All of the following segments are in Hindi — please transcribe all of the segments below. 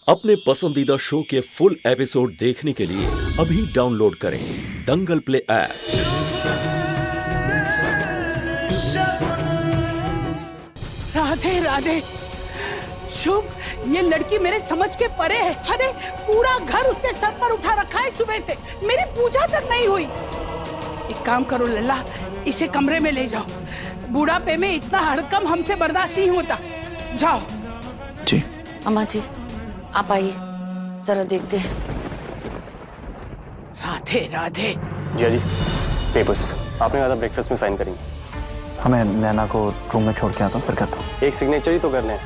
अपने पसंदीदा शो के फुल एपिसोड देखने के लिए अभी डाउनलोड करें दंगल प्ले ऐप। राधे राधे। शुभ, ये लड़की मेरे समझ के परे है। अरे पूरा घर उसने सर पर उठा रखा है सुबह से, मेरी पूजा तक नहीं हुई। एक काम करो लल्ला, इसे कमरे में ले जाओ। बुढ़ापे में इतना हड़कम हमसे बर्दाश्त नहीं होता। जाओ। जी अम्मा जी, आप आइए, जरा देखते हैं। राधे राधे। जी जी, पेपर्स आपने कहा था ब्रेकफास्ट में साइन करेंगे। हमें नैना को रूम में छोड़ के आता हूँ, फिर करता हूँ। एक सिग्नेचर ही तो करने हैं,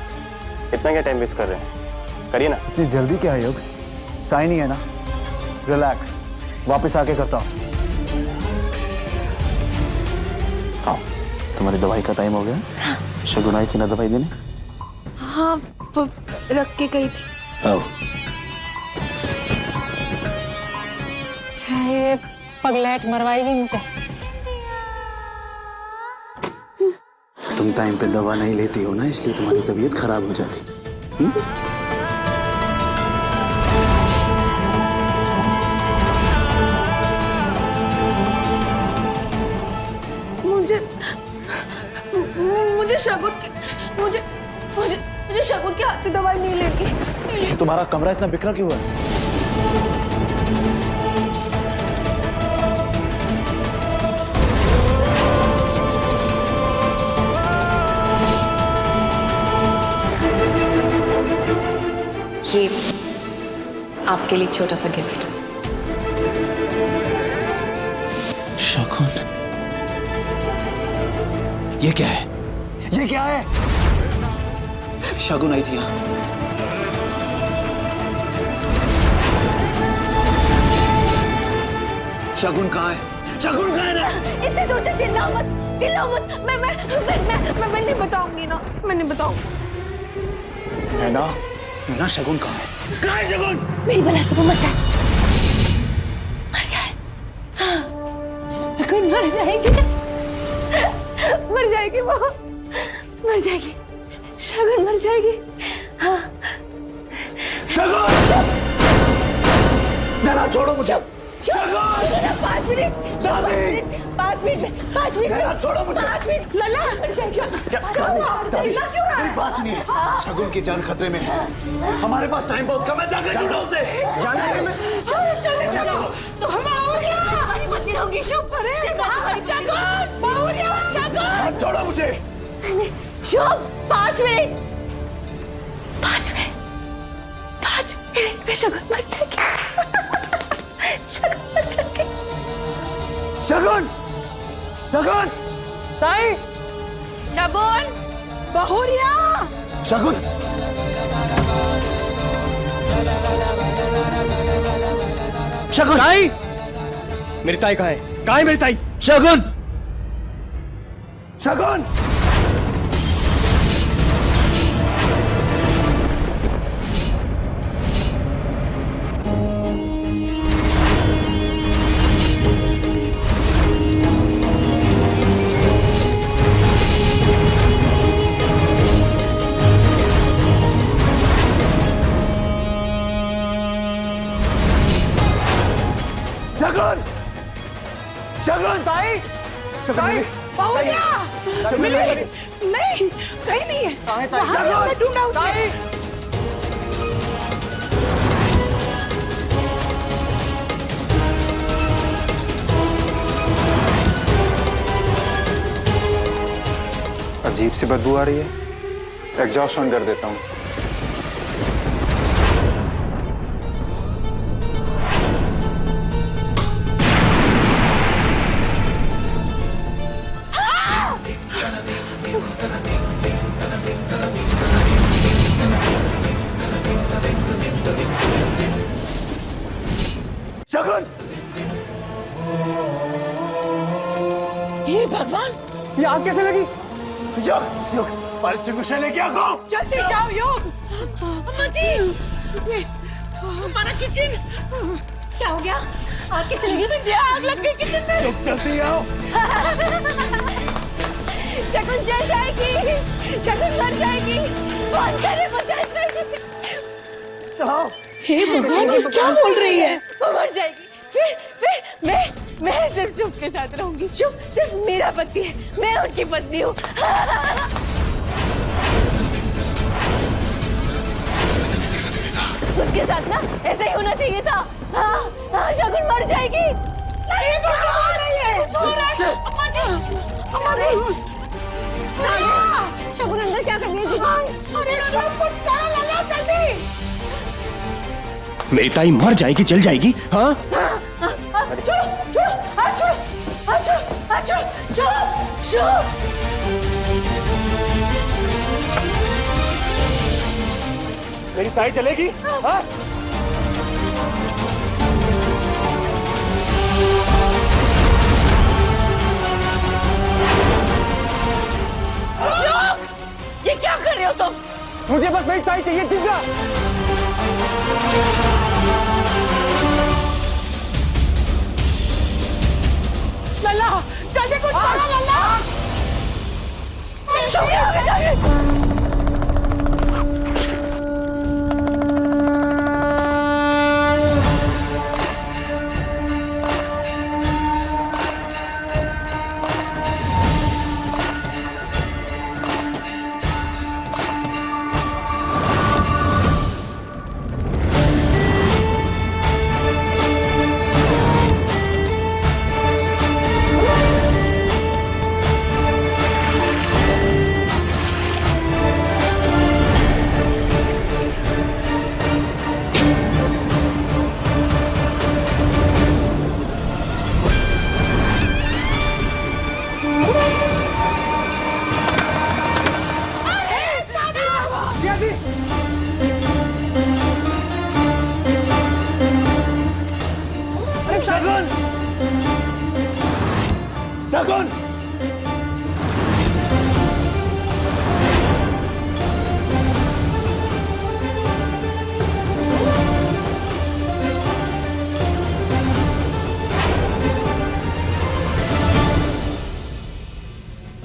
इतना क्या टाइम वेस्ट कर रहे हैं, करिए ना। इतनी जल्दी क्या है योग? साइन ही है ना, रिलैक्स, वापस आके करता हूँ। आओ, तुम्हारी दवाई का टाइम हो गया। हाँ। शगुन आई थी ना दवाई देने? हाँ, रख के गई थी। आओ। ये पगलेट मरवाएगी मुझे। तुम टाइम पे दवा नहीं लेती हो ना, इसलिए तुम्हारी तबीयत खराब हो जाती। मुझे शगुन के हाथ से दवाई नहीं लेगी। ये तुम्हारा कमरा इतना बिखरा क्यों है? ये आपके लिए छोटा सा गिफ्ट। शगुन, ये क्या है? ये क्या है? शगुन आई थी यहाँ। शगुन कहाँ है? शगुन कहाँ है ना? इतने जोर से चिल्लाओ मत। मैं नहीं बताऊंगी ना, मैं नहीं बताऊंगी। नैना, शगुन कहाँ है? कहाँ है शगुन? मेरी बला से वो मर जाए। शगुन मर जाएगी वो, मर जाएगी। शगुन मर जाएगी। हाँ। शगुन! नैना छोड़ो मुझे। शगुन! 5 मिनट। 5 मिनट। नैना छोड़ो मुझे। 5 मिनट। लल्ला! चिल्ला क्यों रहा है? मेरी बात सुनिए। शगुन की जान खतरे में है। हमारे पास टाइम बहुत कम है, जाकर ढूंढो उसे। चलो। तो हम आओगे। हमारी मंदिर होगी शुभ। अरे शगुन! छोड़ो मुझे। शुभ, 5 मिनट में शगुन मर जाएगी। शगुन मर जाएगी। शगुन! ताई, शगुन, बहुरिया। शगुन! शगुन! ताई, मेरी ताई कहाँ है? कहाँ है मेरी ताई? शगुन! शगुन! शगुन! ताई! बहुरिया! नहीं, कहीं नहीं है। वहाँ भी हमने ढूंढा उसे। अजीब सी बदबू आ रही है, एग्जॉस्ट ऑन कर देता हूँ। शगुन! हे भगवान, ये आग कैसे लगी? योग, फायर एक्सटिंग्विशर लेके आओ। जल्दी जाओ योग। अम्मा जी, ये हमारा किचन। क्या हो गया? आग कैसे लगी? आग लग गई किचन में। योग जल्दी आओ। शगुन जल जाएगी, शगुन मर जाएगी। फोन करे, वो जल जाएगी। हे भगवान, ये क्या बोल रही है? वो मर जाएगी। फिर मैं सिर्फ शुभ के साथ रहूंगी। शुभ सिर्फ मेरा पति है, मैं उनकी पत्नी हूँ। उसके साथ ना ऐसा ही होना चाहिए था। हाँ, शगुन मर जाएगी। नहीं भगवान, नहीं है। कुछ हो रहा है। अम्मा जी, अम्मा जी। शगुन अंदर क्या कर रही है जुबान? अरे सब कुछ करो लल्ला, जल्दी। मेरी ताई मर जाएगी, जल जाएगी। हाँ मेरी ताई जलेगी। हाँ ये क्या कर रहे हो तुम? मुझे बस मेरी ताई चाहिए, दिव्या। लल्ला, जल्दी कुछ करो लल्ला। शगुन,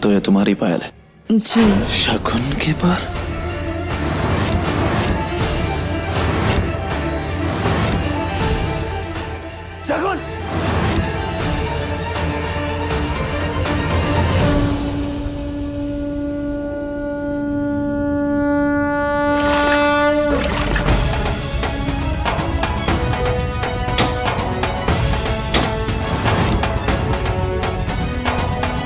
तो ये तुम्हारी पायल है? जी। शगुन के पार? शगुन,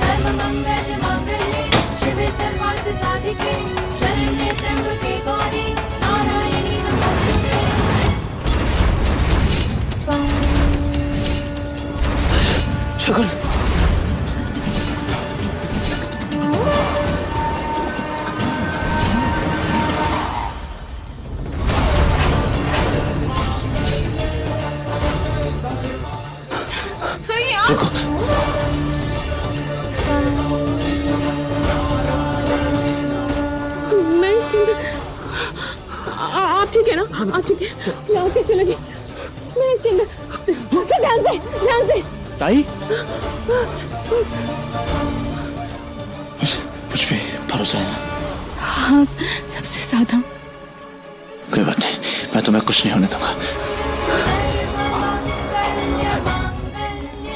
सर्वमंगल मांगल्ये शिवे सर्वार्थ साधिके शरण्ये त्र्यंबके गौरी नारायणी नमोस्तुते। शगुन, सही है। रुको। मैं इसके अंदर आप ठीक है ना? आप ठीक है? यहाँ कैसे लगी? मैं इसके अंदर ध्यान से ताई मुझ पे भरोसा है ना? हाँ, सबसे ज्यादा। कोई बात नहीं, मैं तुम्हें कुछ नहीं होने दूंगा। सर्वमंगल मांगल्ये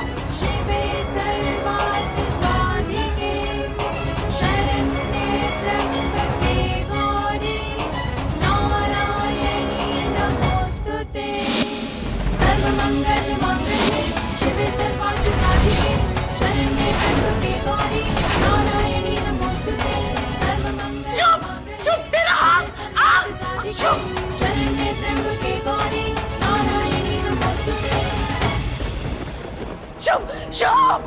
शिवे सर्वार्थ साधिके शरण्ये त्र्यंबके गौरी नारायणी नमोस्तुते। सर्वमंगल मांगल्ये शिवे सर्वार्थ साधिके शरण्ये त्र्यंबके गौरी नारायणी नमोस्तुते। सर्वमंगल चुप तेरा हाथ। शरण्ये त्र्यंबके गौरी नारायणी नमोस्तुते। शुभ शुभ।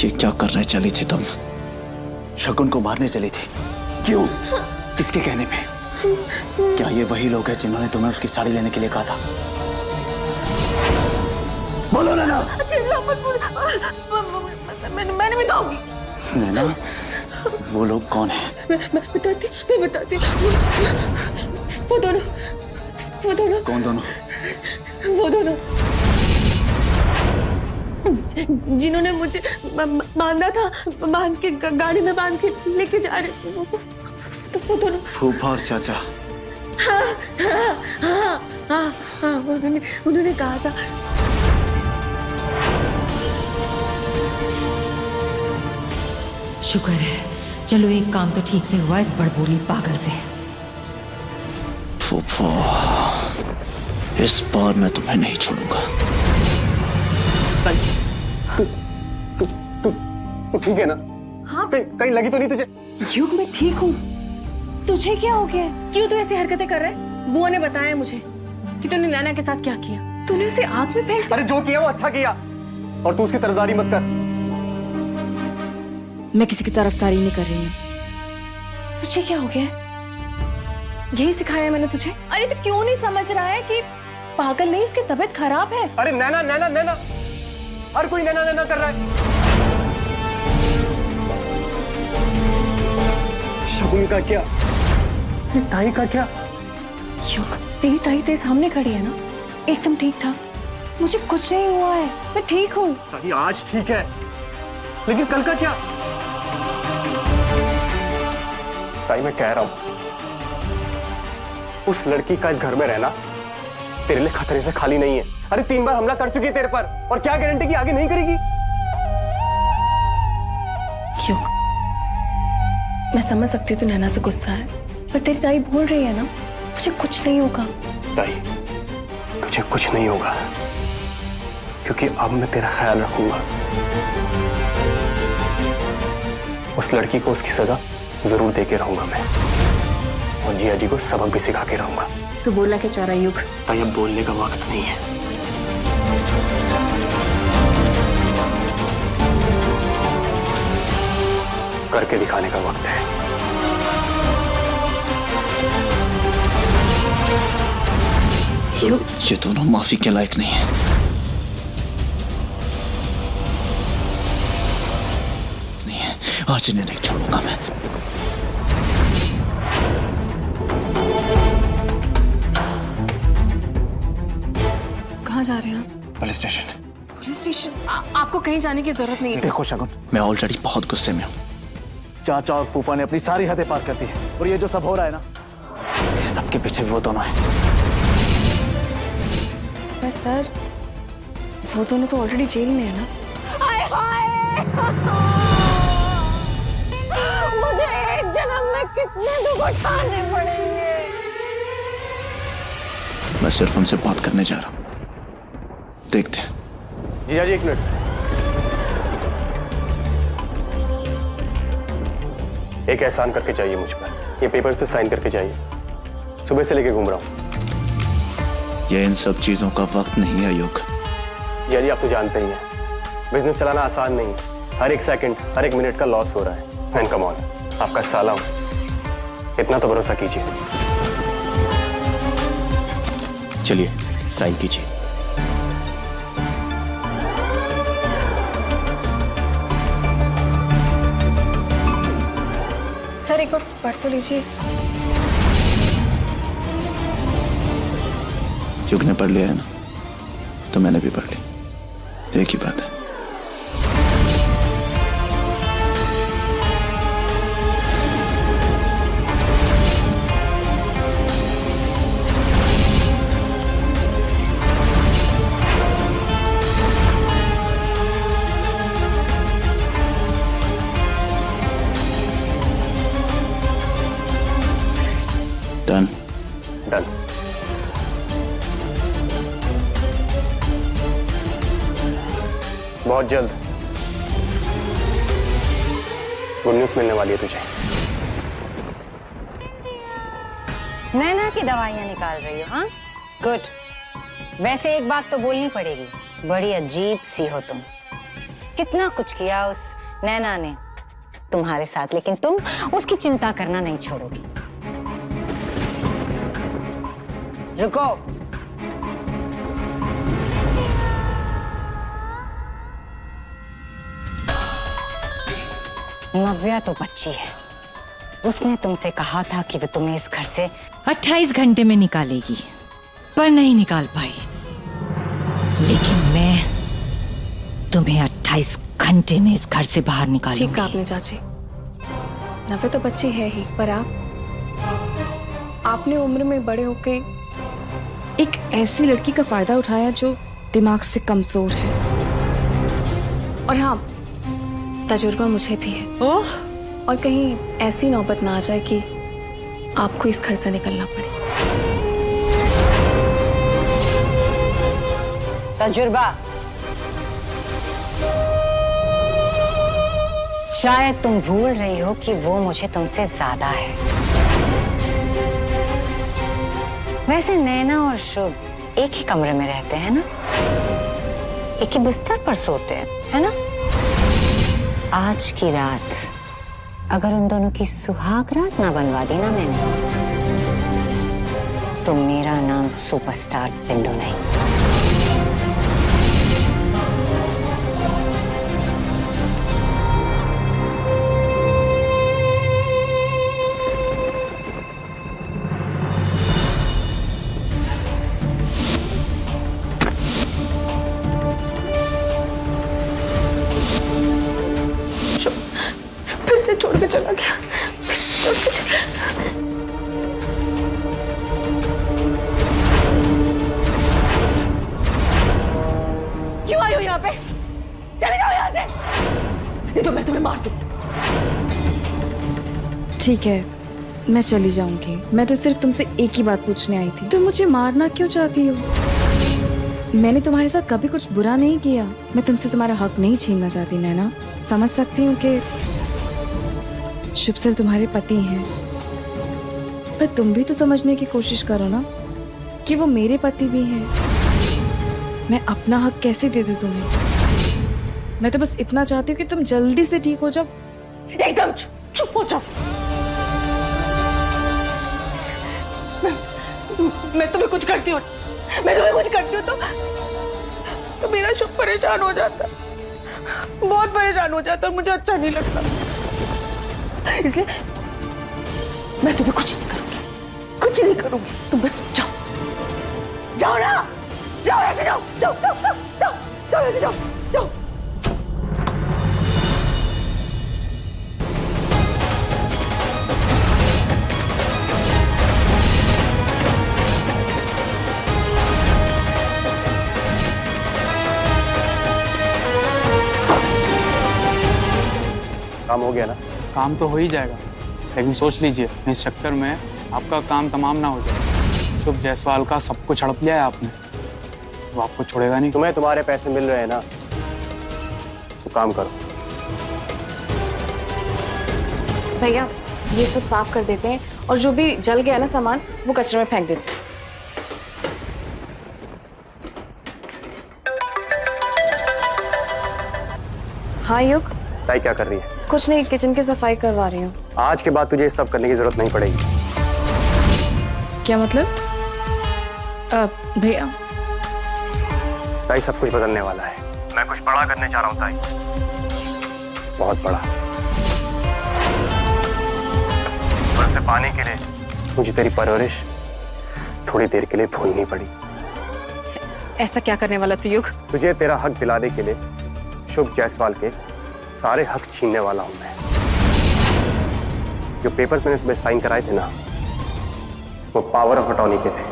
ये क्या करने चली थी तुम? शगुन को मारने चली थी? क्यों? किसके कहने पे? क्या ये वही लोग हैं जिन्होंने तुम्हें उसकी साड़ी लेने के लिए कहा था? चिल्ला मत बोल। मैंने बताऊंगी। नैना, वो लोग कौन है? मैं बताती हूँ। वो दोनों कौन दोनों? वो दोनों जिन्होंने मुझे बांधा था, बांध के गाड़ी में बांध के लेके जा रहे थे, वो दोनों। फूफा और चाचा। हाँ, उन्होंने कहा था। शुक्र है, चलो एक काम तो ठीक से हुआ इस बड़बोली पागल से। फूफा, इस बार मैं तुम्हें नहीं छोड़ूंगा। तू ठीक है ना? हाँ, कहीं लगी तो नहीं तुझे? युग, मैं ठीक हूँ। तुझे क्या हो गया? क्यों तू ऐसी हरकतें कर रहा है? बुआ ने बताया मुझे कि तूने नैना के साथ क्या किया। तूने उसे आग में फेंक। अरे जो किया वो अच्छा किया, और तू उसकी तरफदारी मत कर। मैं किसी की तरफदारी नहीं कर रही हूँ। तुझे क्या हो गया? यही सिखाया मैंने तुझे। अरे तू क्यों नहीं समझ रहा है कि पागल नहीं, उसकी तबीयत खराब है। अरे नैना नैना नैना, हर कोई नैना नैना कर रहा है। शगुन का क्या? ताई का क्या? युग, तेरी ताई तेरे सामने खड़ी है ना, एकदम ठीक ठाक। मुझे कुछ नहीं हुआ है, मैं ठीक हूँ। ताई आज ठीक है, लेकिन कल का क्या? ताई मैं कह रहा हूं, उस लड़की का इस घर में रहना तेरे लिए खतरे से खाली नहीं है। अरे 3 बार हमला कर चुकी है तेरे पर, और क्या गारंटी कि आगे नहीं करेगी? युग, मैं समझ सकती हूँ तू नैना से गुस्सा है, पर तेरी ताई बोल रही है ना, मुझे कुछ नहीं होगा। ताई, तुझे कुछ नहीं होगा, क्योंकि अब मैं तेरा ख्याल रखूंगा। उस लड़की को उसकी सजा जरूर दे के रहूंगा मैं, और जिया जी को सबक भी सिखा के रहूंगा। तू बोलना क्या चाह रहा है युग? ताई अब बोलने का वक्त नहीं है। करके दिखाने का वक्त है। युग, ये दोनों माफी के लायक नहीं है। नहीं है, आज इन्हें नहीं छोड़ूंगा मैं। कहाँ जा रहे हैं आप? Police station. Police station? आपको कहीं जाने की जरूरत नहीं है। देखो शगुन, मैं ऑलरेडी बहुत गुस्से में हूँ। चाचा और फूफा ने अपनी सारी हदें पार कर दी है, और ये जो सब हो रहा है ना, ये सबके पीछे वो दोनों हैं। बस सर, वो दोनों तो ऑलरेडी जेल में है ना। हाय हाय मुझे एक जन्म में कितने दुख उठाने पड़ेंगे। मैं सिर्फ उनसे बात करने जा रहा हूँ, देखते हैं। जिया जी 1 मिनट। एक एहसान करके चाहिए मुझ पर, ये पेपर पे साइन करके चाहिए। सुबह से लेके घूम रहा हूँ। ये इन सब चीजों का वक्त नहीं है युग। जिया जी आप तो जानते ही हैं, बिजनेस चलाना आसान नहीं है। हर एक सेकंड, हर एक मिनट का लॉस हो रहा है। एंड कम ऑन, आपका साला हूं, इतना तो भरोसा कीजिए। चलिए साइन कीजिए। सर एक बार पढ़ तो लीजिए। युग ने पढ़ लिया है ना, तो मैंने भी पढ़ ली। एक ही बात है। डन। डन। बहुत जल्द गुड न्यूज़ मिलने वाली है तुझे। नैना की दवाइयां निकाल रही हो? हाँ, गुड। वैसे एक बात तो बोलनी पड़ेगी, बड़ी अजीब सी हो तुम। कितना कुछ किया उस नैना ने तुम्हारे साथ, लेकिन तुम उसकी चिंता करना नहीं छोड़ोगी। रुको। नव्या तो बच्ची है, उसने तुमसे कहा था कि वो तुम्हें इस घर से 28 घंटे में निकालेगी, पर नहीं निकाल पाई। लेकिन मैं तुम्हें 28 घंटे में इस घर से बाहर निकालूंगी। ठीक कहा आपने चाची, नव्या तो बच्ची है ही, पर आपने उम्र में बड़े होके एक ऐसी लड़की का फायदा उठाया जो दिमाग से कमजोर है। और हाँ, तजुर्बा मुझे भी है। ओह, और कहीं ऐसी नौबत ना आ जाए कि आपको इस घर से निकलना पड़े। तजुर्बा शायद तुम भूल रही हो कि वो मुझे तुमसे ज्यादा है। वैसे नैना और शुभ एक ही कमरे में रहते हैं ना, एक ही बिस्तर पर सोते हैं, है ना? आज की रात अगर उन दोनों की सुहाग रात ना बनवा दी ना मैंने, तो मेरा नाम सुपरस्टार बिंदु नहीं। फिर से छोड़ के चला गया, फिर से छोड़ के चला। क्यों आई हो यहाँ पे? चले जाओ यहाँ से, नहीं तो मैं तुम्हें मार दूँ। ठीक है, मैं चली जाऊंगी। मैं तो सिर्फ तुमसे एक ही बात पूछने आई थी, तुम मुझे मारना क्यों चाहती हो? मैंने तुम्हारे साथ कभी कुछ बुरा नहीं किया। मैं तुमसे तुम्हारा हक नहीं छीनना चाहती नैना। समझ सकती हूँ कि शुभ सर तुम्हारे पति हैं, पर तुम भी तो समझने की कोशिश करो ना कि वो मेरे पति भी हैं। मैं अपना हक कैसे दे दूं तुम्हें? मैं तो बस इतना चाहती हूँ कि तुम जल्दी से ठीक हो जाओ। एकदम चुप हो जाओ। मैं तुम्हें कुछ करती हूँ, मैं तुम्हें कुछ करती हूँ तो मेरा शुभ परेशान हो जाता, बहुत परेशान हो जाता, मुझे अच्छा नहीं लगता। इसलिए मैं तुम्हें कुछ नहीं करूंगी, कुछ नहीं करूंगी। तुम बस जाओ, जाओ ना, जाओ ऐसे, जाओ जाओ जाओ जाओ जाओ जाओ ऐसे, जाओ जाओ। काम हो गया ना? काम तो हो ही जाएगा, लेकिन सोच लीजिए इस चक्कर में आपका काम तमाम ना हो जाए। शुभ जायसवाल का सब कुछ हड़प लिया है आपने, वो आपको छोड़ेगा नहीं। तुम्हें तुम्हारे पैसे मिल रहे हैं ना, तो काम करो। भैया ये सब साफ कर देते हैं, और जो भी जल गया ना सामान वो कचरे में फेंक देते हैं। हाँ युग, ताई क्या कर रही है? कुछ नहीं, किचन की सफाई करवा रही हूँ। आज के बाद तुझे ये सब करने की जरूरत नहीं पड़ेगी। क्या मतलब? भैया ताई सब कुछ बदलने वाला है। मैं कुछ बड़ा करने जा रहा हूँ ताई, बहुत बड़ा। और उसे पाने के लिए मुझे तेरी परवरिश थोड़ी देर के लिए भूलनी पड़ी। ऐसा क्या करने वाला तू युग? तुझे तेरा हक दिलाने के लिए शुभ जायसवाल के सारे हक छीनने वाला हूं मैं। जो पेपर्स मैंने सुबह साइन कराए थे ना, वो पावर ऑफ अटॉर्नी के थे।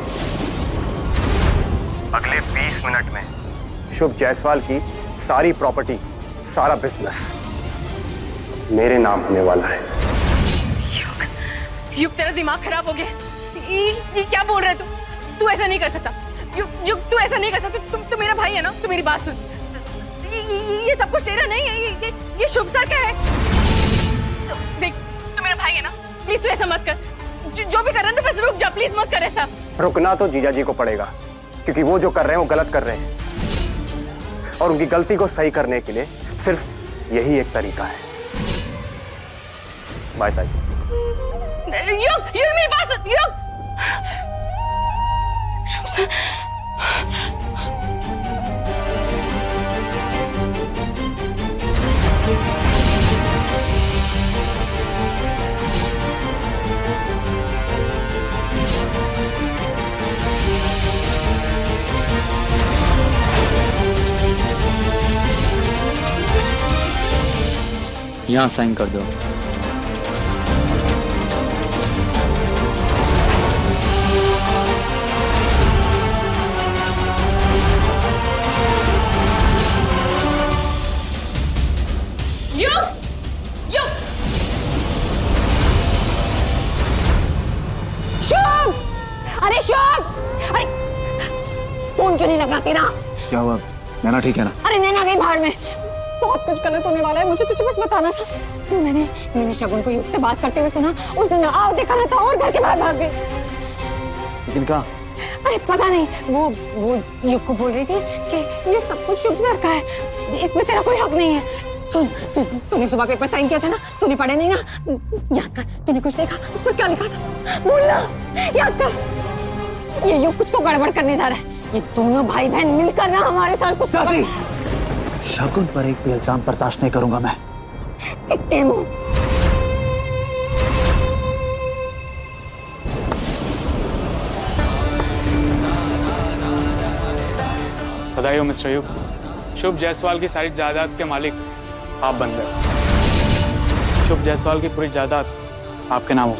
अगले 20 मिनट में शुभ जायसवाल की सारी प्रॉपर्टी, सारा बिजनेस मेरे नाम होने वाला है। युग तेरा दिमाग खराब हो गया। ये क्या बोल रहा है तू? तू ऐसा नहीं कर सकता युग, तू ऐसा नहीं कर सकता। तू मेरा भाई है ना, तू मेरी बात सुन। ये सब कुछ तेरा नहीं है, ये शुभ सर का है। देख, तू मेरा भाई है ना, प्लीज तू ऐसा मत कर। जो भी कर रहे हैं तो बस रुक जा, प्लीज मत कर ऐसा। रुकना तो जीजा जी को पड़ेगा, क्योंकि वो जो कर रहे हैं वो गलत कर रहे हैं, और उनकी गलती को सही करने के लिए सिर्फ यही एक तरीका है। बाय ताई। युग, मेरी बात सुन। युग, शुभ सर, यहाँ साइन कर दो। शुभ! अरे शुभ! अरे फोन क्यों नहीं लग रहा तेरा? क्या हुआ? नैना ठीक है ना? अरे नैना गई भाड़ में। बहुत कुछ गलत होने वाला है, मुझे तुझे बस बताना था। मैंने शगुन को युग से बात करते हुए सुना। उस दिन आओ देखा ना था और घर के बाहर भाग गई। लेकिन कहाँ? अरे पता नहीं, वो युग को बोल रही थी कि ये सब कुछ शुभ सर का है, इसमें तेरा कोई हक नहीं है। सुन, तूने सुबह पेपर साइन किया था ना, तूने पढ़े नहीं ना? याद कर, तूने कुछ देखा? उस पर क्या लिखा था? बोलना, याद कर। ये युग कुछ तो गड़बड़ करने जा रहा है। ये दोनों भाई बहन मिलकर ना हमारे साथ कुछ शगुन पर एक भी इल्जाम बर्दाश्त नहीं करूंगा मैं। बधाई हो मिस्टर युग। शुभ जायसवाल की सारी जायदाद के मालिक आप बन गए। शुभ जायसवाल की पूरी जायदाद आपके नाम हो।